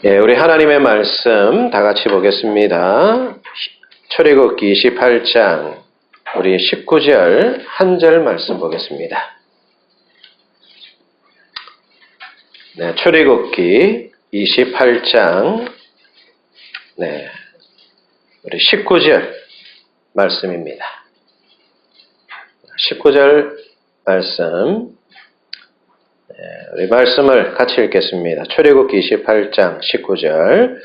예, 우리 하나님의 말씀 다 같이 보겠습니다. 출애굽기 28장 우리 19절 한 절 말씀 보겠습니다. 네, 출애굽기 28장 우리 19절 말씀입니다. 19절 말씀 우리 말씀을 같이 읽겠습니다. 출애굽기 28장 19절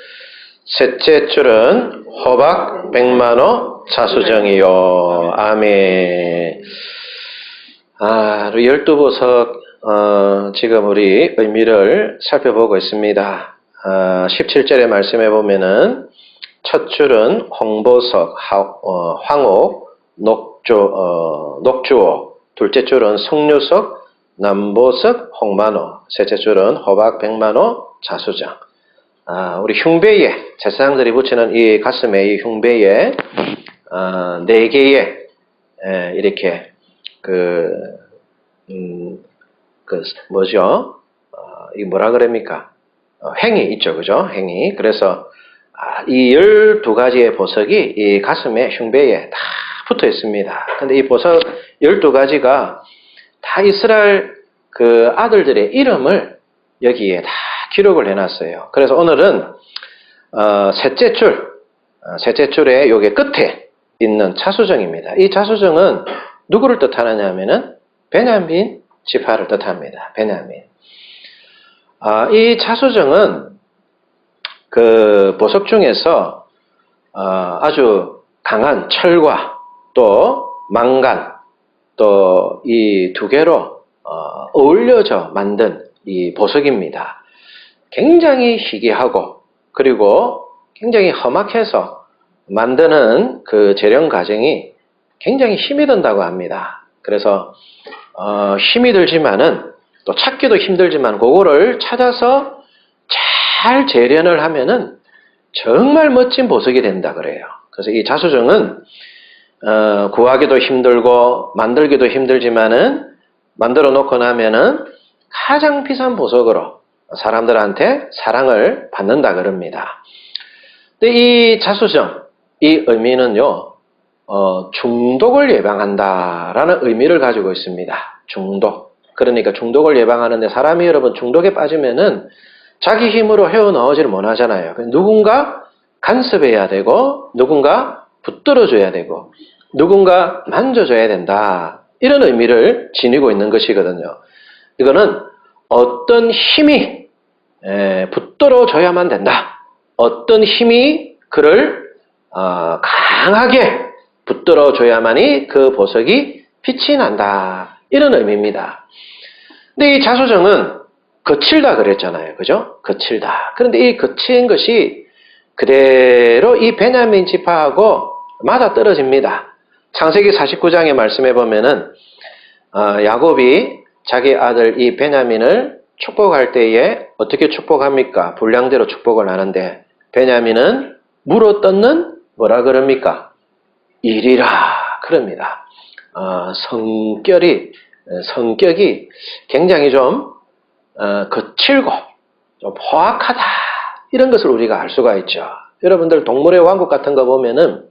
셋째 줄은 호박 100만호 자수정이요. 아멘. 12보석 지금 우리 의미를 살펴보고 있습니다. 17절의 말씀에 보면은 첫 줄은 홍보석, 황옥, 녹주옥, 둘째 줄은 석류석, 남보석, 홍만호, 셋째 줄은 호박 100만호, 자수정. 우리 흉배에, 제사장들이 붙이는 이 가슴에 이 흉배에, 4개의, 이렇게, 이 뭐라 그럽니까? 행이 있죠, 그죠? 행이. 그래서, 이 12가지의 보석이 이 가슴에, 흉배에 다 붙어 있습니다. 근데 이 보석 12가지가 다 이스라엘 그 아들들의 이름을 여기에 다 기록을 해놨어요. 그래서 오늘은 셋째 줄의 요게 끝에 있는 자수정입니다. 이 자수정은 누구를 뜻하느냐 하면은 베냐민 지파를 뜻합니다. 베냐민. 이 자수정은 그 보석 중에서 아주 강한 철과 또 망간 또 이 두 개로 어울려져 만든 이 보석입니다. 굉장히 희귀하고 그리고 굉장히 험악해서 만드는 그 재련 과정이 굉장히 힘이 든다고 합니다. 그래서 힘이 들지만은 또 찾기도 힘들지만 그거를 찾아서 잘 재련을 하면은 정말 멋진 보석이 된다 그래요. 그래서 이 자수정은 구하기도 힘들고 만들기도 힘들지만은 만들어 놓고 나면은 가장 비싼 보석으로 사람들한테 사랑을 받는다 그럽니다. 근데 이 자수정, 이 의미는요, 중독을 예방한다라는 의미를 가지고 있습니다. 중독. 그러니까 중독을 예방하는데 사람이 여러분 중독에 빠지면은 자기 힘으로 헤어나오지를 못하잖아요. 누군가 간섭해야 되고 누군가 붙들어줘야 되고 누군가 만져줘야 된다. 이런 의미를 지니고 있는 것이거든요. 이거는 어떤 힘이 붙들어줘야만 된다. 어떤 힘이 그를 강하게 붙들어줘야만이 그 보석이 빛이 난다. 이런 의미입니다. 근데 이 자수정은 거칠다 그랬잖아요. 그죠? 거칠다. 그런데 이 거친 것이 그대로 이 베냐민 지파하고 맞아 떨어집니다. 창세기 49장의 말씀에 보면은 야곱이 자기 아들 이 베냐민을 축복할 때에 어떻게 축복합니까? 분량대로 축복을 하는데 베냐민은 물어뜯는 뭐라 그럽니까? 일이라 그럽니다. 성격이 굉장히 좀 거칠고 좀 포악하다 이런 것을 우리가 알 수가 있죠. 여러분들 동물의 왕국 같은 거 보면은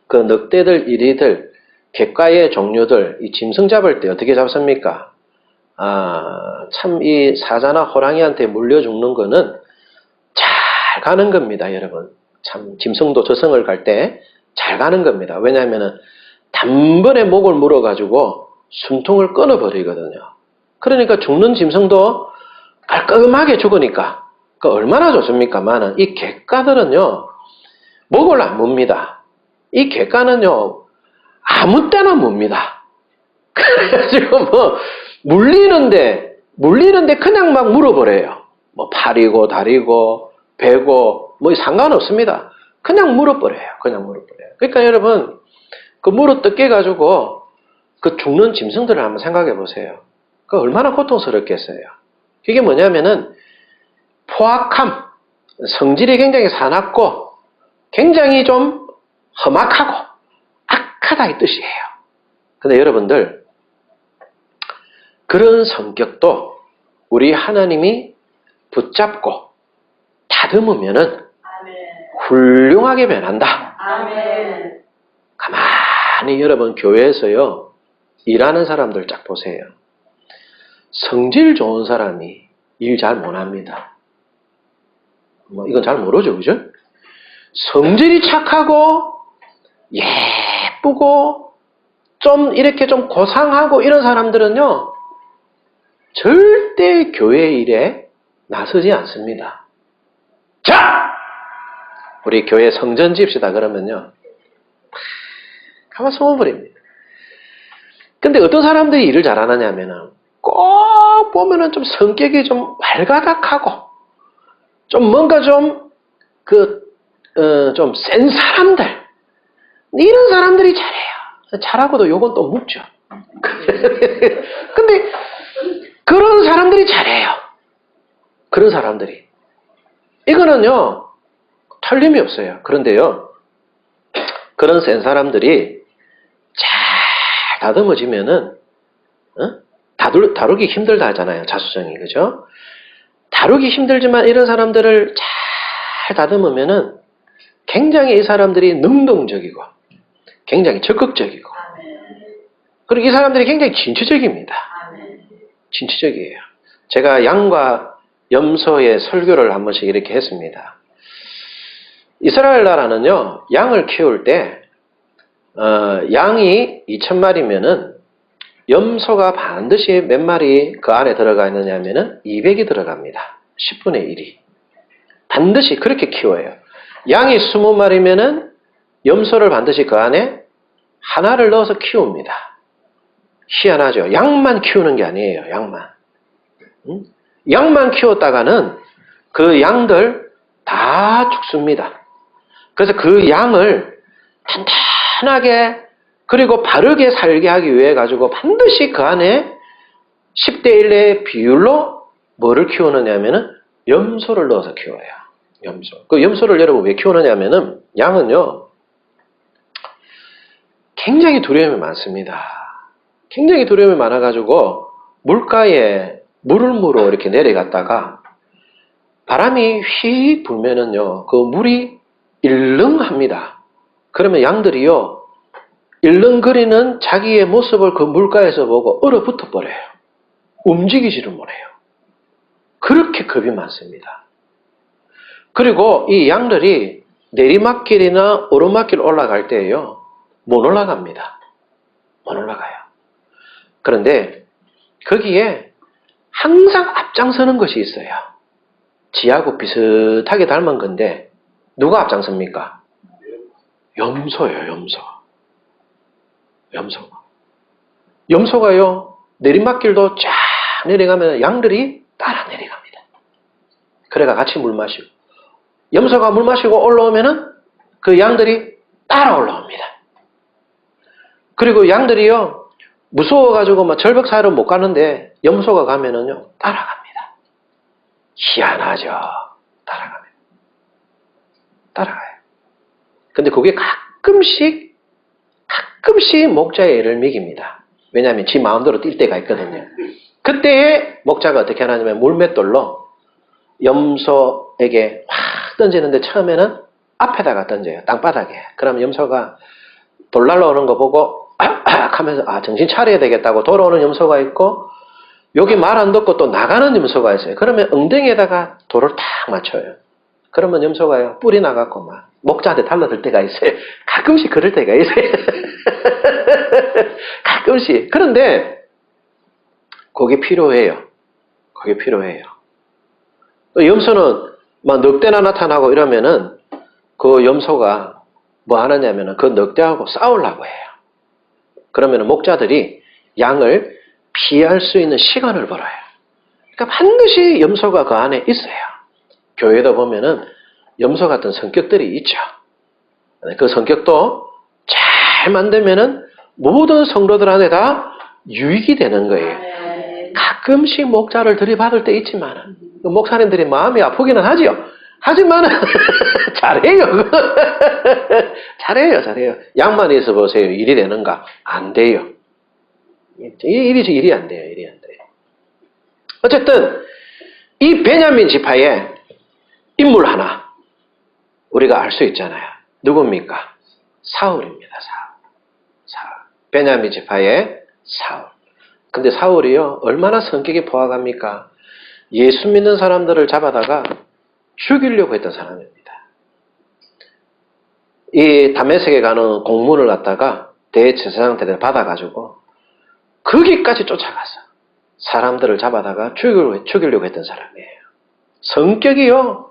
그 늑대들, 이리들, 객과의 종류들, 이 짐승 잡을 때 어떻게 잡습니까? 참 이 사자나 호랑이한테 물려 죽는 거는 잘 가는 겁니다, 여러분. 참 짐승도 저승을 갈 때 잘 가는 겁니다. 왜냐하면은 단번에 목을 물어가지고 숨통을 끊어버리거든요. 그러니까 죽는 짐승도 깔끔하게 죽으니까 그 얼마나 좋습니까만은 이 객과들은요 목을 안 뭅니다. 이 객과는요 아무 때나 뭅니다. 그래가지고 뭐 물리는데 그냥 막 물어버려요. 뭐 팔이고 다리고 배고 뭐 상관없습니다. 그냥 물어버려요. 그러니까 여러분 그 물어뜯게 가지고 그 죽는 짐승들을 한번 생각해 보세요. 그 얼마나 고통스럽겠어요. 그게 뭐냐면은 포악함, 성질이 굉장히 사납고 굉장히 좀 험악하고 악하다 이 뜻이에요. 근데 여러분들 그런 성격도 우리 하나님이 붙잡고 다듬으면은 훌륭하게 변한다. 아멘. 가만히 여러분 교회에서요 일하는 사람들 쫙 보세요. 성질 좋은 사람이 일 잘 못합니다. 뭐 이건 잘 모르죠, 그죠? 성질이 착하고 예쁘고 좀 이렇게 좀 고상하고 이런 사람들은요 절대 교회 일에 나서지 않습니다. 자! 우리 교회 성전 지읍시다 그러면요 가만 숨어버립니다. 근데 어떤 사람들이 일을 잘하느냐면은 꼭 보면은 좀 성격이 좀 활가닥하고 좀 뭔가 좀 좀 센 사람들 이런 사람들이 잘해요. 잘하고도 요건 또 묵죠. 근데 그런 사람들이 잘해요. 그런 사람들이 이거는요 틀림이 없어요. 그런데요 그런 센 사람들이 잘 다듬어지면은 다루기 힘들다 하잖아요. 자수정이 그죠? 다루기 힘들지만 이런 사람들을 잘 다듬으면은 굉장히 이 사람들이 능동적이고 굉장히 적극적이고 그리고 이 사람들이 굉장히 진취적입니다. 진취적이에요. 제가 양과 염소의 설교를 한 번씩 이렇게 했습니다. 이스라엘 나라는요 양을 키울 때 양이 2,000마리면은 염소가 반드시 몇 마리 그 안에 들어가 있느냐 하면은 200이 들어갑니다. 10분의 1이. 반드시 그렇게 키워요. 양이 20마리면은 염소를 반드시 그 안에 하나를 넣어서 키웁니다. 희한하죠. 양만 키우는 게 아니에요. 양만. 양만 키웠다가는 그 양들 다 죽습니다. 그래서 그 양을 탄탄하게 그리고 바르게 살게 하기 위해 가지고 반드시 그 안에 10대 1의 비율로 뭐를 키우느냐 하면은 염소를 넣어서 키워요. 염소. 그 염소를 여러분 왜 키우느냐 하면은 양은요 굉장히 두려움이 많습니다. 굉장히 두려움이 많아가지고 물가에 물을 이렇게 내려갔다가 바람이 휙 불면은요 그 물이 일렁합니다. 그러면 양들이요 일렁거리는 자기의 모습을 그 물가에서 보고 얼어붙어 버려요. 움직이지를 못해요. 그렇게 겁이 많습니다. 그리고 이 양들이 내리막길이나 오르막길 올라갈 때에요 못 올라갑니다. 못 올라가요. 그런데 거기에 항상 앞장서는 것이 있어요. 지하고 비슷하게 닮은 건데 누가 앞장섭니까? 염소예요. 염소. 염소가. 염소가요 내리막길도 쫙 내려가면 양들이 따라 내려갑니다. 그래가 같이 물 마시고 염소가 물 마시고 올라오면은 그 양들이 따라 올라옵니다. 그리고 양들이요 무서워가지고 막 절벽 사이로 못 가는데 염소가 가면은요 따라갑니다. 희한하죠. 따라갑니다. 따라가요. 근데 그게 가끔씩 목자의 애를 먹입니다. 왜냐하면 지 마음대로 뛸 때가 있거든요. 그때에 목자가 어떻게 하냐면 물맷돌로 염소에게 확 던지는데 처음에는 앞에다가 던져요. 땅바닥에. 그러면 염소가 돌 날라오는 거 보고 하면서 정신 차려야 되겠다고 돌아오는 염소가 있고 여기 말 안 듣고 또 나가는 염소가 있어요. 그러면 엉덩이에다가 돌을 탁 맞춰요. 그러면 염소가요 뿔이 나갖고 막 목자한테 달라들 때가 있어요. 가끔씩 그럴 때가 있어요. 가끔씩. 그런데 그게 필요해요. 그게 필요해요. 또 염소는 막 늑대나 나타나고 이러면은 그 염소가 뭐 하느냐면은 그 늑대하고 싸우려고 해요. 그러면은 목자들이 양을 피할 수 있는 시간을 벌어요. 그러니까 반드시 염소가 그 안에 있어요. 교회도 보면은 염소 같은 성격들이 있죠. 그 성격도 잘 만들면은 모든 성도들한테 다 유익이 되는 거예요. 가끔씩 목자를 들이받을 때 있지만 목사님들이 마음이 아프기는 하지요. 하지만 잘해요. 잘해요. 양만 있어 보세요. 일이 되는가? 안 돼요. 일이 안 돼요. 어쨌든 이 베냐민 지파에 인물 하나 우리가 알 수 있잖아요. 누굽니까? 사울입니다. 사울. 베냐민 지파의 사울. 근데 사울이요, 얼마나 성격이 포악합니까? 예수 믿는 사람들을 잡아다가 죽이려고 했던 사람입니다. 이 다메섹에 가는 공문을 갖다가 대제사장한테 받아가지고 거기까지 쫓아가서 사람들을 잡아다가 죽이려고 했던 사람이에요. 성격이요,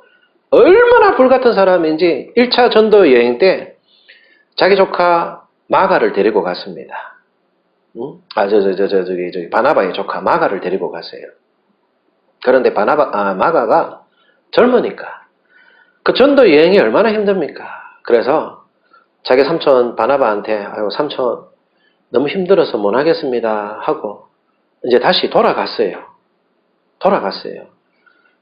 얼마나 불같은 사람인지 1차 전도 여행 때 자기 조카 마가를 데리고 갔습니다. 저기 바나바의 조카 마가를 데리고 갔어요. 그런데 마가가 젊으니까 그 전도 여행이 얼마나 힘듭니까? 그래서 자기 삼촌 바나바한테 아유 삼촌 너무 힘들어서 못 하겠습니다 하고 이제 다시 돌아갔어요.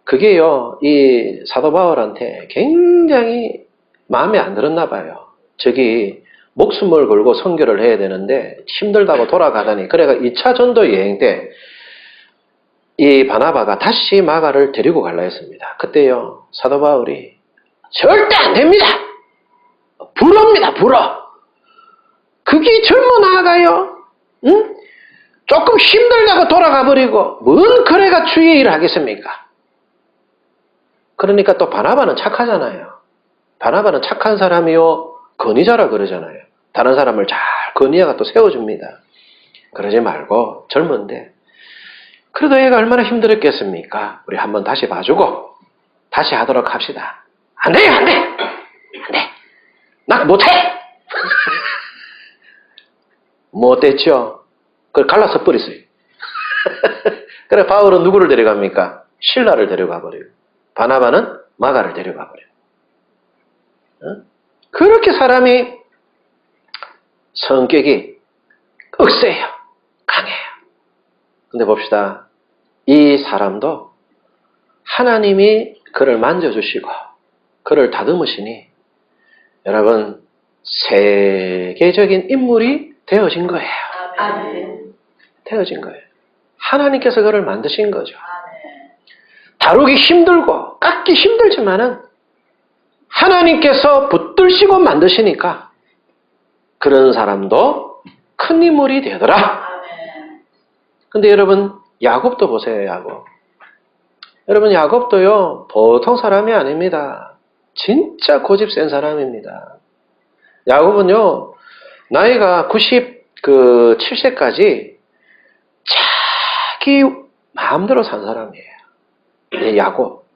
그게요, 이 사도 바울한테 굉장히 마음에 안 들었나 봐요. 저기 목숨을 걸고 선교를 해야 되는데 힘들다고 돌아가다니. 그래가 2차 전도 여행 때 이 바나바가 다시 마가를 데리고 갈라 했습니다. 그때요, 사도 바울이 절대 안 됩니다. 불어입니다. 불어. 그게 젊어 나아가요. 응? 조금 힘들다고 돌아가 버리고 뭔 그래가 주의 일을 하겠습니까? 그러니까 또 바나바는 착하잖아요. 바나바는 착한 사람이요 건의자라 그러잖아요. 다른 사람을 잘 건의해가 또 세워줍니다. 그러지 말고 젊은데 그래도 얘가 얼마나 힘들었겠습니까? 우리 한번 다시 봐주고 다시 하도록 합시다. 안 돼요. 나 못해. 못됐죠. 그걸 갈라서 버렸어요. 그래 바울은 누구를 데려갑니까? 실라를 데려가 버려요. 바나바는 마가를 데려가 버려요. 그렇게 사람이 성격이 억세요. 강해요. 근데 봅시다. 이 사람도 하나님이 그를 만져주시고 그를 다듬으시니 여러분 세계적인 인물이 되어진 거예요. 아멘. 되어진 거예요. 하나님께서 그를 만드신 거죠. 아멘. 다루기 힘들고 깎기 힘들지만은 하나님께서 붙들시고 만드시니까 그런 사람도 큰 인물이 되더라. 아멘. 근데 여러분 야곱도 보세요. 야곱. 여러분 야곱도요 보통 사람이 아닙니다. 진짜 고집 센 사람입니다. 야곱은요 나이가 7세까지 자기 마음대로 산 사람이에요. 야곱.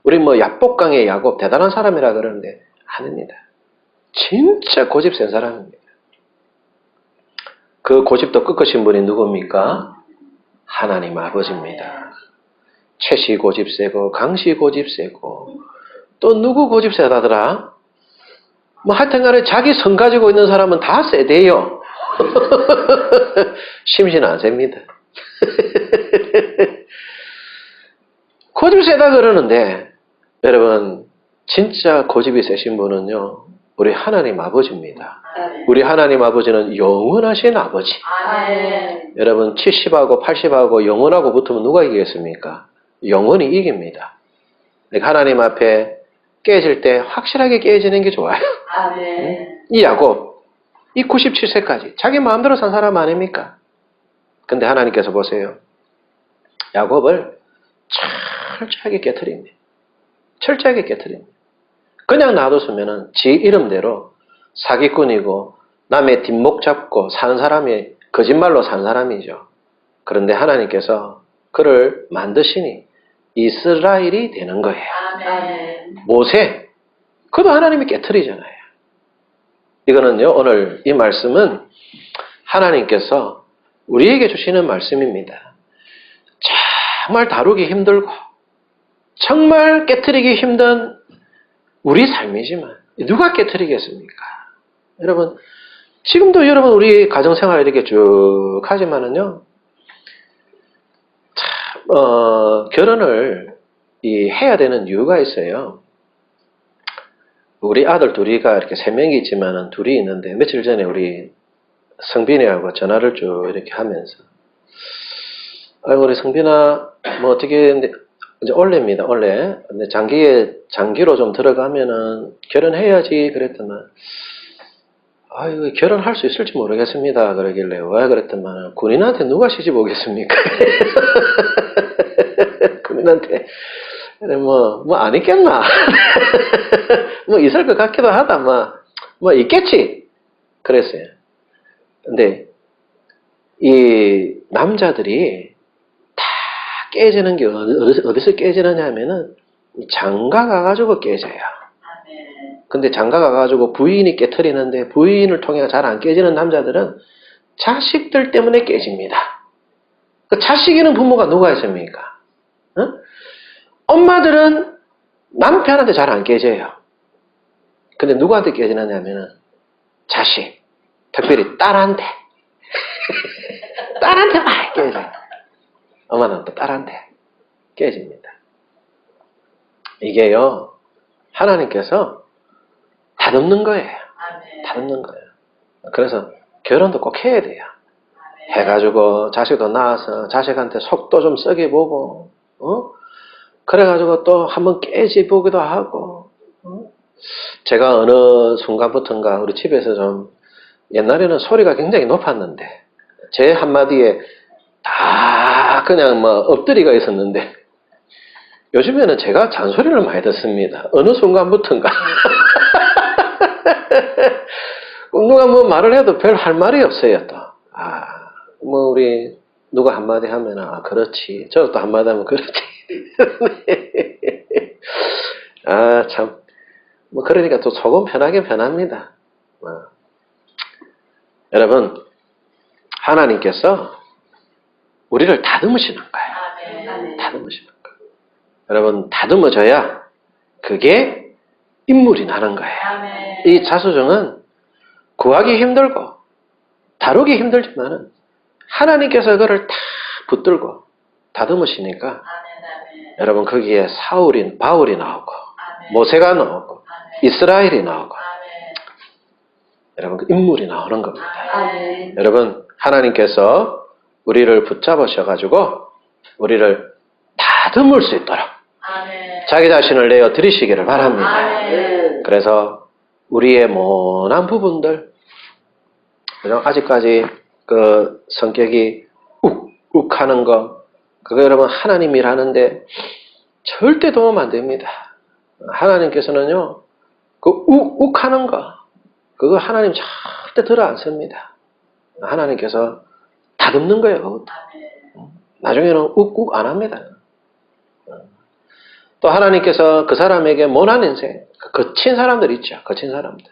우리 뭐 야복강의 야곱 대단한 사람이라 그러는데 아닙니다. 진짜 고집 센 사람입니다. 그 고집도 꺾으신 분이 누굽니까? 하나님 아버지입니다. 채씨 고집 세고 강씨 고집 세고 또 누구 고집 세다더라? 뭐 하여튼간에 자기 성 가지고 있는 사람은 다 세대요. 심신 안 셉니다. 고집 세다 그러는데 여러분 진짜 고집이 세신 분은요 우리 하나님 아버지입니다. 아멘. 우리 하나님 아버지는 영원하신 아버지. 아멘. 여러분 70하고 80하고 영원하고 붙으면 누가 이기겠습니까? 영원히 이깁니다. 그러니까 하나님 앞에 깨질 때 확실하게 깨지는 게 좋아요. 아멘. 이 야곱 이 97세까지 자기 마음대로 산 사람 아닙니까? 근데 하나님께서 보세요. 야곱을 철저하게 깨트립니다. 철저하게 깨트립니다. 그냥 놔뒀으면 지 이름대로 사기꾼이고 남의 뒷목 잡고 사는 사람이 거짓말로 산 사람이죠. 그런데 하나님께서 그를 만드시니 이스라엘이 되는 거예요. 아멘. 모세 그도 하나님이 깨트리잖아요. 이거는요 오늘 이 말씀은 하나님께서 우리에게 주시는 말씀입니다. 정말 다루기 힘들고 정말 깨트리기 힘든 우리 삶이지만 누가 깨트리겠습니까? 여러분 지금도 여러분 우리 가정생활 이렇게 쭉 하지만은요 결혼을 해야 되는 이유가 있어요. 우리 아들 둘이가 이렇게 3명이 있지만은 둘이 있는데 며칠 전에 우리 성빈이하고 전화를 쭉 이렇게 하면서 아이고 우리 성빈아 뭐 어떻게 했는데 이제 원래입니다, 원래. 근데 장기로 좀 들어가면은 결혼해야지 그랬더만, 아유, 결혼할 수 있을지 모르겠습니다. 그러길래, 왜 그랬더만, 군인한테 누가 시집 오겠습니까? 군인한테. 뭐, 안 있겠나? 뭐, 있을 것 같기도 하다, 뭐, 있겠지. 그랬어요. 근데, 이 남자들이 다 깨지는 게 어디서 깨지느냐 하면은, 장가 가가지고 깨져요. 아멘. 근데 장가 가가지고 부인이 깨트리는데 부인을 통해 잘 안 깨지는 남자들은 자식들 때문에 깨집니다. 그 자식 있는 부모가 누가 있습니까? 어? 엄마들은 남편한테 잘 안 깨져요. 근데 누구한테 깨지느냐 하면은 자식, 특별히 딸한테. 딸한테 많이 깨져요. 엄마는 또 딸한테 깨집니다. 이게요, 하나님께서 다듬는 거예요. 아멘. 다듬는 거예요. 그래서 결혼도 꼭 해야 돼요. 아멘. 해가지고 자식도 낳아서 자식한테 속도 좀 썩게 보고, 그래가지고 또 한번 깨지보기도 하고, 제가 어느 순간부터인가 우리 집에서 좀, 옛날에는 소리가 굉장히 높았는데, 제 한마디에 다 그냥 뭐 엎드리가 있었는데, 요즘에는 제가 잔소리를 많이 듣습니다. 어느 순간부터인가. 누가 뭐 말을 해도 별 할 말이 없어요, 또. 뭐 우리 누가 한마디 하면, 그렇지. 저 또 한마디 하면 그렇지. 참. 뭐 그러니까 또 속은 편하게 편합니다. 여러분, 하나님께서 우리를 다듬으시는 거예요. 아멘. 다듬으시는 거예요. 여러분, 다듬어져야 그게 인물이 나는 거예요. 아멘. 이 자수정은 구하기 힘들고 다루기 힘들지만은 하나님께서 그거를 다 붙들고 다듬으시니까 아멘. 아멘. 여러분 거기에 바울이 나오고 아멘. 모세가 나오고 아멘. 이스라엘이 나오고 아멘. 여러분 그 인물이 나오는 겁니다. 아멘. 여러분 하나님께서 우리를 붙잡으셔가지고 우리를 다듬을 수 있도록 아멘. 자기 자신을 내어 드리시기를 바랍니다. 아멘. 그래서 우리의 모난 부분들, 아직까지 그 성격이 욱욱 하는 거, 그거 여러분 하나님 일하는데 절대 도움 안 됩니다. 하나님께서는요, 그 욱욱 하는 거, 그거 하나님 절대 들어 안 씁니다. 하나님께서 다듬는 거예요, 그것도. 아멘. 나중에는 욱욱 안 합니다. 또 하나님께서 그 사람에게 모난 인생, 거친 사람들 있죠. 거친 사람들.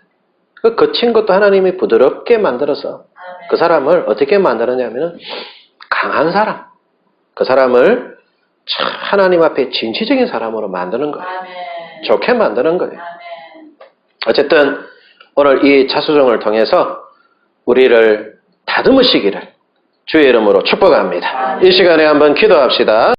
그 거친 것도 하나님이 부드럽게 만들어서 아멘. 그 사람을 어떻게 만들었냐면은 강한 사람. 그 사람을 참 하나님 앞에 진취적인 사람으로 만드는 거예요. 아멘. 좋게 만드는 거예요. 아멘. 어쨌든 오늘 이 자수정을 통해서 우리를 다듬으시기를 주의 이름으로 축복합니다. 이 시간에 한번 기도합시다.